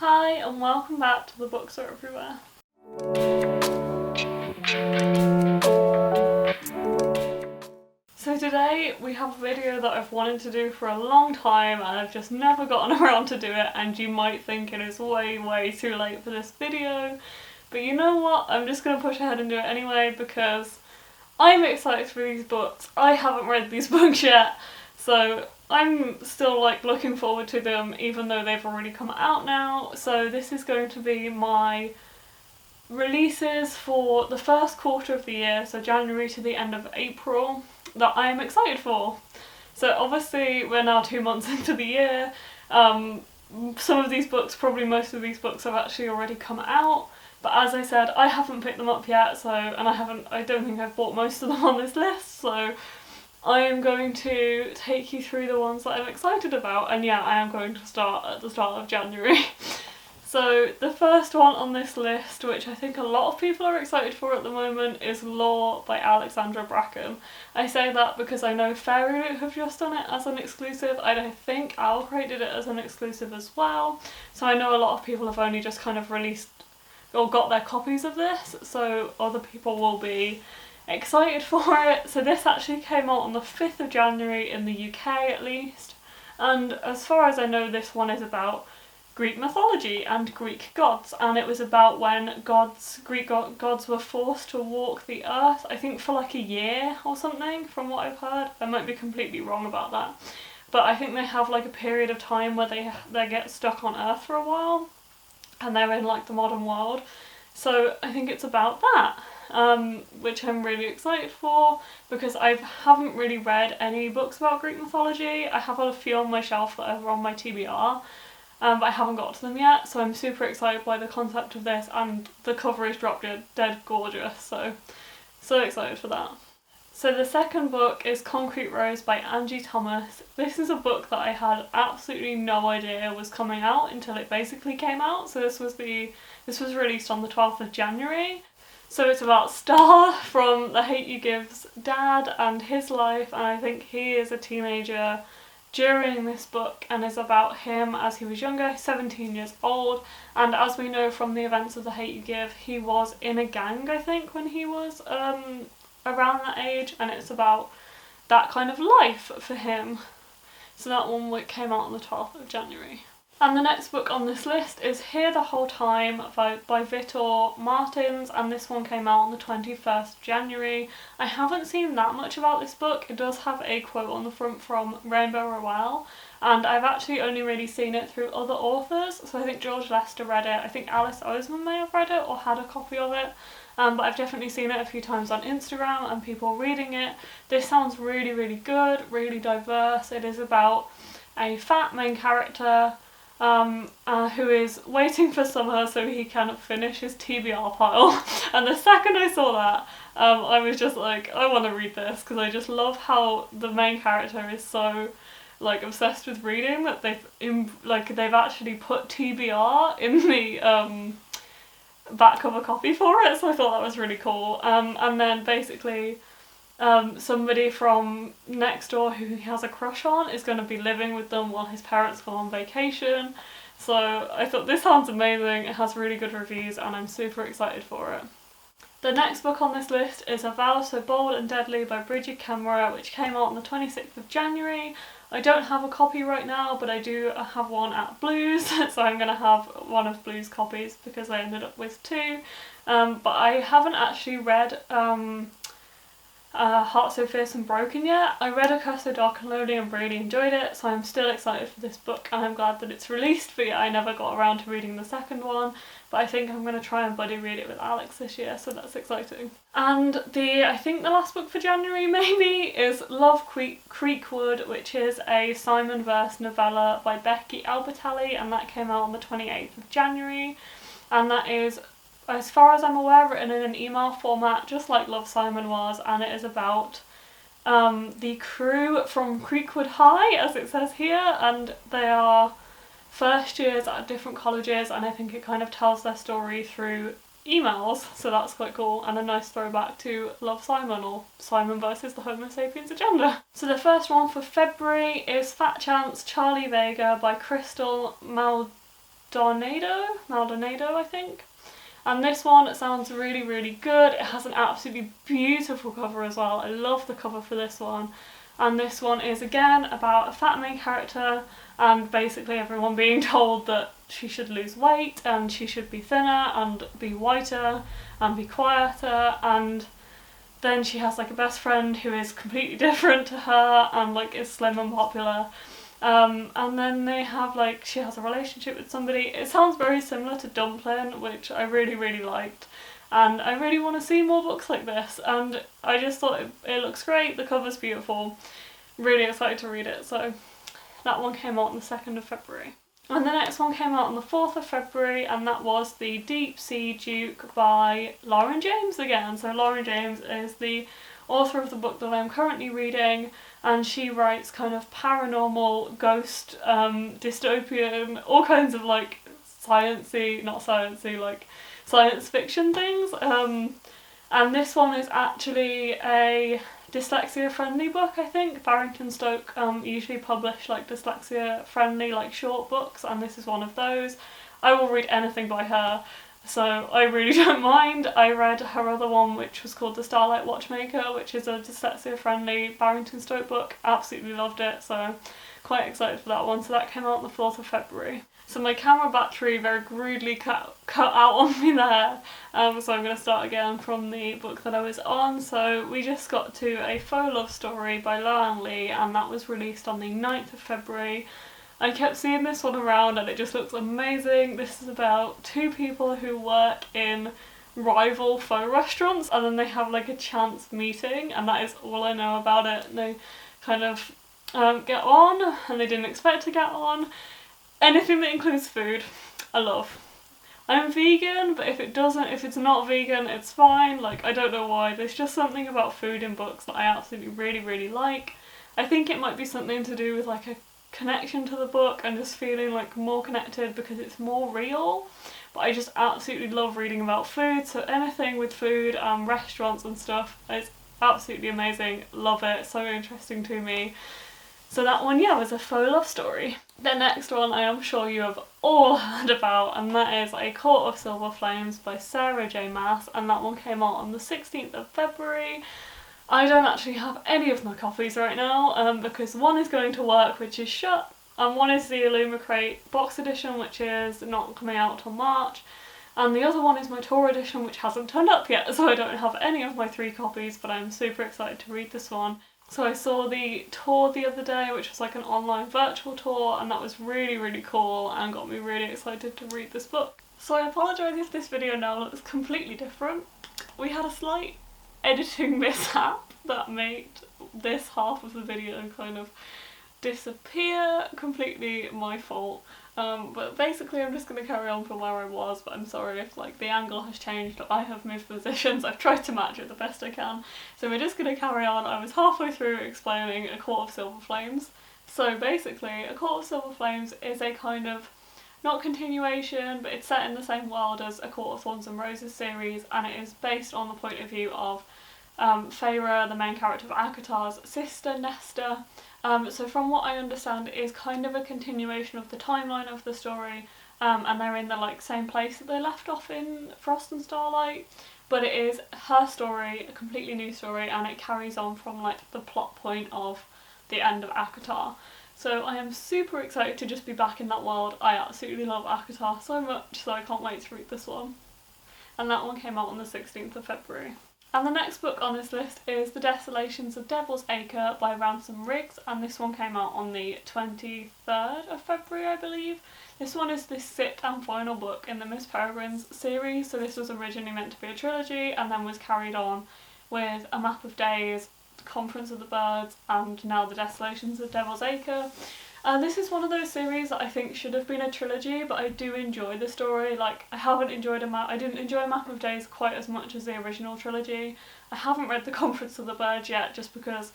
Hi and welcome back to The Books Are Everywhere. So today we have a video that I've wanted to do for a long time and I've just never gotten around to do it, and you might think it is way too late for this video. But you know what, I'm just going to push ahead and do it anyway because I'm excited for these books. I haven't read these books yet, so I'm still looking forward to them even though they've already come out now. So this is going to be my releases for the first quarter of the year, so January to the end of April, that I'm excited for. So obviously we're now 2 months into the year. Some of these books, probably most of these books, have actually already come out. But as I said, I haven't picked them up yet, and I don't think I've bought most of them on this list, so I am going to take you through the ones that I'm excited about, and yeah, I am going to start at the start of January. So the first one on this list, which I think a lot of people are excited for at the moment, is Law by Alexandra Bracken. I say that because I know Fairy have just done it as an exclusive. I think Acre did it as an exclusive as well. So I know a lot of people have only just kind of released or got their copies of this, so other people will be excited for it. So this actually came out on the 5th of January in the UK at least, and as far as I know this one is about Greek mythology and Greek gods, and it was about when Greek gods were forced to walk the earth, I think for a year or something, from what I've heard. I might be completely wrong about that, but I think they have a period of time where they get stuck on earth for a while and they're in the modern world. So I think it's about that. Which I'm really excited for because I haven't really read any books about Greek mythology. I have a few on my shelf that are on my TBR, but I haven't got to them yet, so I'm super excited by the concept of this, and the cover is drop dead gorgeous, so excited for that. So the second book is Concrete Rose by Angie Thomas. This is a book that I had absolutely no idea was coming out until it basically came out. So this was released on the 12th of January. So it's about Star from The Hate You Give's dad and his life, and I think he is a teenager during this book, and is about him as he was younger, 17 years old, and as we know from the events of The Hate You Give, he was in a gang, I think, when he was around that age, and it's about that kind of life for him. So that one came out on the 12th of January. And the next book on this list is Here the Whole Time by Vitor, Martens, and this one came out on the 21st of January. I haven't seen that much about this book. It does have a quote on the front from Rainbow Rowell, and I've actually only really seen it through other authors. So I think George Lester read it, I think Alice Oseman may have read it or had a copy of it, but I've definitely seen it a few times on Instagram and people reading it. This sounds really good, really diverse. It is about a fat main character who is waiting for summer so he can finish his TBR pile. And the second I saw that, I was just I want to read this, because I just love how the main character is so obsessed with reading that they've actually put TBR in the back cover copy for it. So I thought that was really cool. And then basically somebody from next door who he has a crush on is going to be living with them while his parents go on vacation. So I thought this sounds amazing, it has really good reviews, and I'm super excited for it. The next book on this list is A Vow So Bold and Deadly by Bridget Kemmerer, which came out on the 26th of January. I don't have a copy right now, but I do have one at Blues, so I'm going to have one of Blues' copies because I ended up with two. But I haven't actually read Heart So Fierce and Broken yet. I read A Curse So Dark and Lonely and really enjoyed it, so I'm still excited for this book and I'm glad that it's released, but yeah, I never got around to reading the second one, but I think I'm going to try and buddy read it with Alex this year, so that's exciting. And I think the last book for January maybe is Love Creekwood, which is a Simon verse novella by Becky Albertalli, and that came out on the 28th of January, and that is, as far as I'm aware, written in an email format, just like Love, Simon was, and it is about the crew from Creekwood High, as it says here, and they are first years at different colleges, and I think it kind of tells their story through emails, so that's quite cool, and a nice throwback to Love, Simon, or Simon versus the Homo sapiens agenda. So the first one for February is Fat Chance Charlie Vega by Crystal Maldonado, I think. And this one sounds really, really good. It has an absolutely beautiful cover as well. I love the cover for this one. And this one is again about a fat main character and basically everyone being told that she should lose weight and she should be thinner and be whiter and be quieter, and then she has like a best friend who is completely different to her and like is slim and popular. And then they have like, she has a relationship with somebody. It sounds very similar to Dumpling, which I really, really liked. And I really want to see more books like this. And I just thought it looks great, the cover's beautiful. Really excited to read it. So that one came out on the 2nd of February. And the next one came out on the 4th of February, and that was The Deep Sea Duke by Lauren James again. So Lauren James is the author of the book that I'm currently reading, and she writes kind of paranormal, ghost, dystopian, all kinds of like like science fiction things. And this one is actually a dyslexia friendly book, I think. Barrington Stoke usually publish like dyslexia friendly like short books, and this is one of those. I will read anything by her, so I really don't mind. I read her other one, which was called The Starlight Watchmaker, which is a dyslexia friendly Barrington Stoke book. Absolutely loved it, so quite excited for that one. So that came out on the 4th of February. So my camera battery very crudely cut out on me there, so I'm going to start again from the book that I was on. So we just got to A Faux Love Story by Leigh, and that was released on the 9th of February. I kept seeing this one around and it just looks amazing. This is about two people who work in rival pho restaurants, and then they have like a chance meeting, and that is all I know about it. And they kind of get on, and they didn't expect to get on. Anything that includes food, I love. I'm vegan, but if it's not vegan, it's fine. Like, I don't know why. There's just something about food in books that I absolutely really, really like. I think it might be something to do with like a connection to the book and just feeling like more connected because it's more real. But I just absolutely love reading about food, so anything with food, restaurants and stuff, is absolutely amazing. Love it, so interesting to me. So that one, yeah, was A Faux Love Story. The next one I am sure you have all heard about, and that is A Court of Silver Flames by Sarah J. Maas, and that one came out on the 16th of February. I don't actually have any of my copies right now, because one is going to work, which is shut, and one is the Illumicrate box edition, which is not coming out till March, and the other one is my tour edition, which hasn't turned up yet, so I don't have any of my 3 copies, but I'm super excited to read this one. So I saw the tour the other day, which was like an online virtual tour, and that was really, really cool and got me really excited to read this book. So I apologise if this video now looks completely different. We had a slight editing mishap that made this half of the video kind of disappear. Completely my fault. But basically I'm just going to carry on from where I was, but I'm sorry if like the angle has changed. I have moved positions. I've tried to match it the best I can. So we're just going to carry on. I was halfway through explaining A Court of Silver Flames. So basically A Court of Silver Flames is a kind of, not continuation, but it's set in the same world as A Court of Thorns and Roses series, and it is based on the point of view of Feyre, the main character of Akatar's sister, Nesta. So from what I understand, it is kind of a continuation of the timeline of the story, and they're in the like same place that they left off in Frost and Starlight, but it is her story, a completely new story, and it carries on from like the plot point of the end of Akatar. So I am super excited to just be back in that world. I absolutely love Akatar so much, so I can't wait to read this one. And that one came out on the 16th of February. And the next book on this list is The Desolations of Devil's Acre by Ransom, and this one came out on the 23rd of February, I believe. This one is the 6th and final book in the Miss Peregrine's series, so this was originally meant to be a trilogy and then was carried on with A Map of Days, Conference of the Birds, and now The Desolations of Devil's Acre. This is one of those series that I think should have been a trilogy, but I do enjoy the story. Like, I didn't enjoy A Map of Days quite as much as the original trilogy. I haven't read The Conference of the Birds yet, just because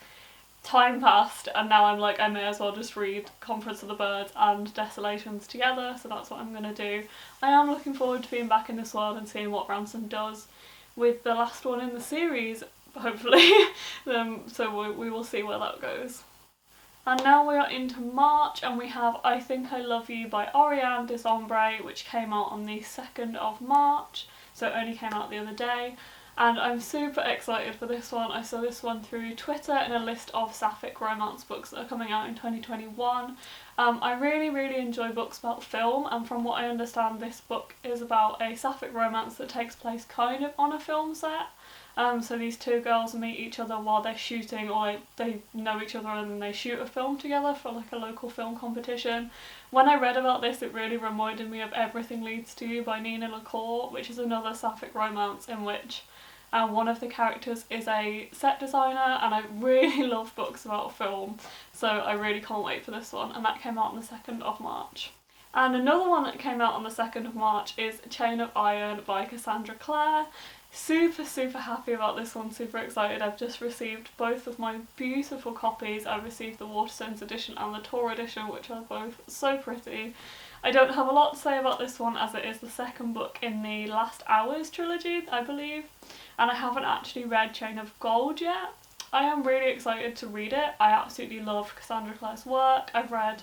time passed, and now I'm like, I may as well just read Conference of the Birds and Desolations together, so that's what I'm going to do. I am looking forward to being back in this world and seeing what Ransom does with the last one in the series, hopefully. So we will see where that goes. And now we are into March, and we have I Think I Love You by Oriane Desombre, which came out on the 2nd of March, so it only came out the other day. And I'm super excited for this one. I saw this one through Twitter in a list of Sapphic romance books that are coming out in 2021. I really enjoy books about film, and from what I understand this book is about a Sapphic romance that takes place kind of on a film set. So these two girls meet each other while they're shooting, or they know each other and then they shoot a film together for like a local film competition. When I read about this, it really reminded me of Everything Leads to You by Nina LaCour, which is another Sapphic romance in which one of the characters is a set designer, and I really love books about film, so I really can't wait for this one, and that came out on the 2nd of March. And another one that came out on the 2nd of March is Chain of Iron by Cassandra Clare. Super happy about this one, super excited. I've just received both of my beautiful copies. I received the Waterstones edition and the Tor edition, which are both so pretty. I don't have a lot to say about this one as it is the second book in the Last Hours trilogy, I believe, and I haven't actually read Chain of Gold yet. I am really excited to read it. I absolutely love Cassandra Clare's work. I've read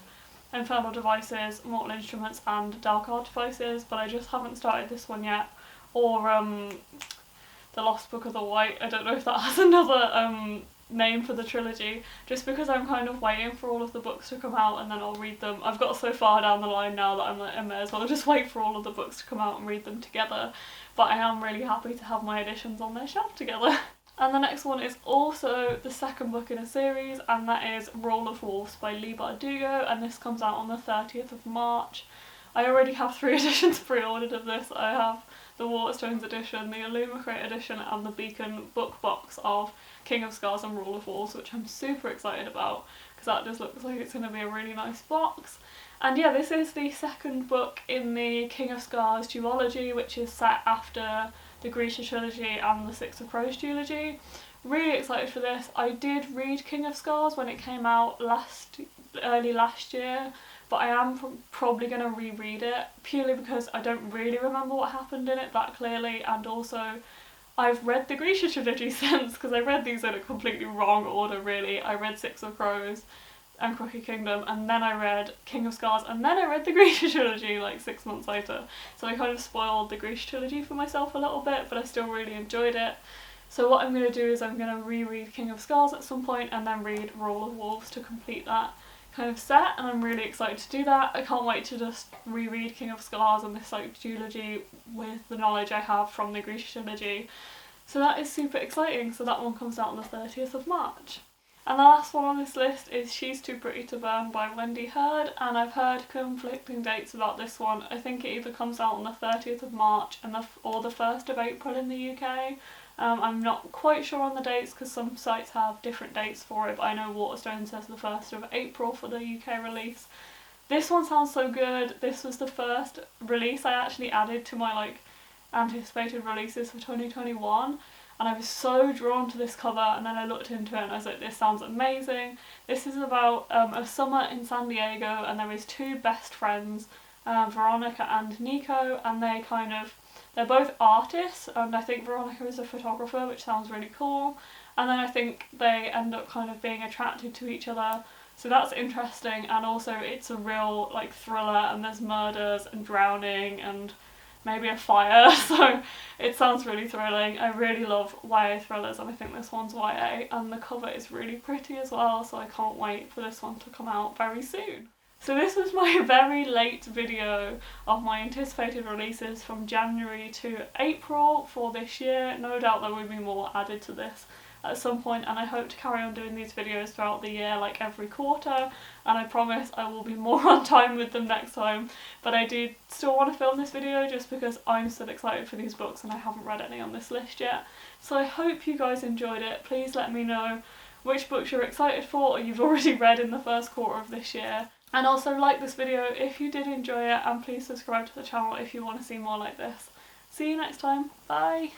Infernal Devices, Mortal Instruments and Dark Artifices, but I just haven't started this one yet, or The Lost Book of the White. I don't know if that has another name for the trilogy, just because I'm kind of waiting for all of the books to come out and then I'll read them. I've got so far down the line now that I'm like, I may as well just wait for all of the books to come out and read them together, but I am really happy to have my editions on their shelf together. And the next one is also the second book in a series, and that is Roll of Wolves by Leigh Bardugo, and this comes out on the 30th of March. I already have 3 editions pre-ordered of this. I have the Waterstones edition, the Illumicrate edition and the Beacon book box of King of Scars and Roll of Wolves, which I'm super excited about because that just looks like it's going to be a really nice box. And yeah, this is the second book in the King of Scars duology, which is set after the Grisha trilogy and the Six of Crows duology. Really excited for this. I did read King of Scars when it came out early last year, but I am probably going to reread it purely because I don't really remember what happened in it that clearly, and also I've read the Grisha trilogy since, because I read these in a completely wrong order really. I read Six of Crows and Crooked Kingdom, and then I read King of Scars, and then I read the Grisha trilogy like 6 months later. So I kind of spoiled the Grisha trilogy for myself a little bit, but I still really enjoyed it. So what I'm going to do is I'm going to reread King of Scars at some point and then read Roll of Wolves to complete that kind of set, and I'm really excited to do that. I can't wait to just reread King of Scars and this like duology with the knowledge I have from the Grisha trilogy. So that is super exciting. So that one comes out on the 30th of March. And the last one on this list is She's Too Pretty to Burn by Wendy, and I've heard conflicting dates about this one. I think it either comes out on the 30th of March or the 1st of April in the UK. I'm not quite sure on the dates because some sites have different dates for it, but I know Waterstone says the 1st of April for the UK release. This one sounds so good. This was the first release I actually added to my like anticipated releases for 2021, and I was so drawn to this cover, and then I looked into it and I was like, this sounds amazing. This is about a summer in San Diego, and there is 2 best friends, Veronica and Nico, and they're both artists, and I think Veronica is a photographer, which sounds really cool, and then I think they end up kind of being attracted to each other, so that's interesting. And also it's a real like thriller, and there's murders and drowning and maybe a fire, so it sounds really thrilling. I really love YA thrillers, and I think this one's YA, and the cover is really pretty as well, so I can't wait for this one to come out very soon. So this was my very late video of my anticipated releases from January to April for this year. No doubt there will be more added to this at some point, and I hope to carry on doing these videos throughout the year, like every quarter, and I promise I will be more on time with them next time. But I do still want to film this video just because I'm still excited for these books and I haven't read any on this list yet. So I hope you guys enjoyed it. Please let me know which books you're excited for or you've already read in the first quarter of this year. And also like this video if you did enjoy it, and please subscribe to the channel if you want to see more like this. See you next time. Bye!